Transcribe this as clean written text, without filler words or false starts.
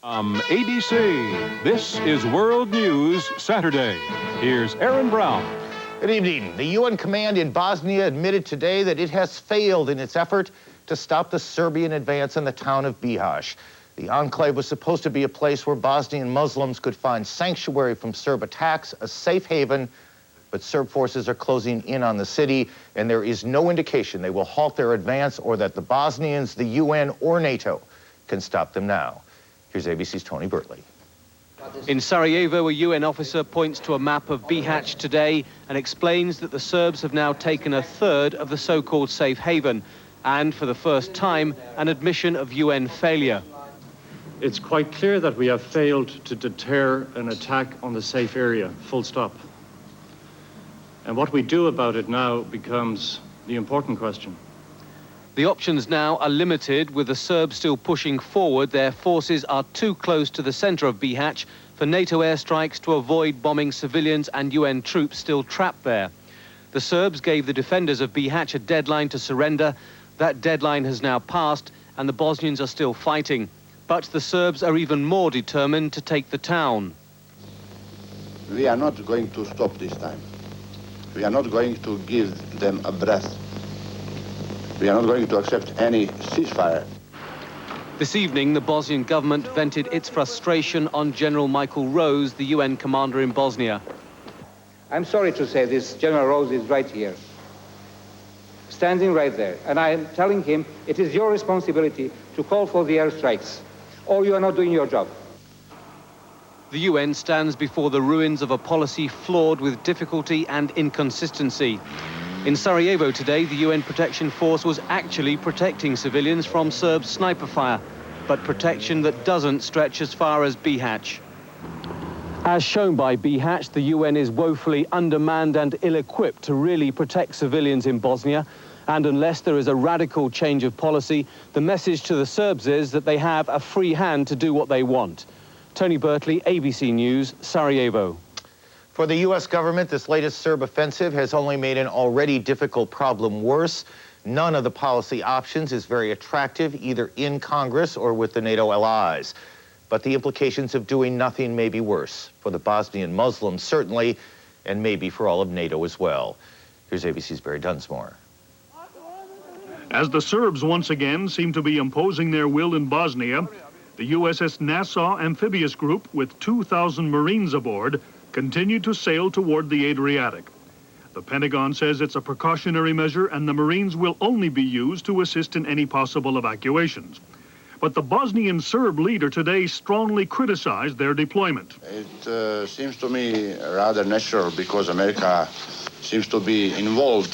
ABC, this is World News Saturday. Here's Aaron Brown. Good evening. The UN command in Bosnia admitted today that it has failed in its effort to stop the Serbian advance in the town of Bihać. The enclave was supposed to be a place where Bosnian Muslims could find sanctuary from Serb attacks, a safe haven, but Serb forces are closing in on the city, and there is no indication they will halt their advance or that the Bosnians, the UN, or NATO can stop them now. Here's ABC's Tony Bertley. In Sarajevo, a UN officer points to a map of Bihać today and explains that the Serbs have now taken a third of the so-called safe haven, and for the first time, an admission of UN failure. It's quite clear that we have failed to deter an attack on the safe area, full stop. And what we do about it now becomes the important question. The options now are limited, with the Serbs still pushing forward. Their forces are too close to the center of Bihać for NATO airstrikes to avoid bombing civilians and UN troops still trapped there. The Serbs gave the defenders of Bihać a deadline to surrender. That deadline has now passed, and the Bosnians are still fighting. But the Serbs are even more determined to take the town. We are not going to stop this time. We are not going to give them a breath. We are not going to accept any ceasefire. This evening, the Bosnian government vented its frustration on General Michael Rose, the UN commander in Bosnia. I'm sorry to say this, General Rose is right here, standing right there. And I am telling him it is your responsibility to call for the airstrikes, or you are not doing your job. The UN stands before the ruins of a policy flawed with difficulty and inconsistency. In Sarajevo today, the UN Protection Force was actually protecting civilians from Serb sniper fire, but protection that doesn't stretch as far as Bihać. As shown by Bihać, the UN is woefully undermanned and ill-equipped to really protect civilians in Bosnia. And unless there is a radical change of policy, the message to the Serbs is that they have a free hand to do what they want. Tony Bertley, ABC News, Sarajevo. For the U.S. government, this latest Serb offensive has only made an already difficult problem worse. None of the policy options is very attractive, either in Congress or with the NATO allies. But the implications of doing nothing may be worse, for the Bosnian Muslims certainly, and maybe for all of NATO as well. Here's ABC's Barry Dunsmore. As the Serbs once again seem to be imposing their will in Bosnia, the USS Nassau amphibious group with 2,000 Marines aboard continued to sail toward the Adriatic. The Pentagon says it's a precautionary measure and the Marines will only be used to assist in any possible evacuations. But the Bosnian Serb leader today strongly criticized their deployment. It seems to me rather natural because America seems to be involved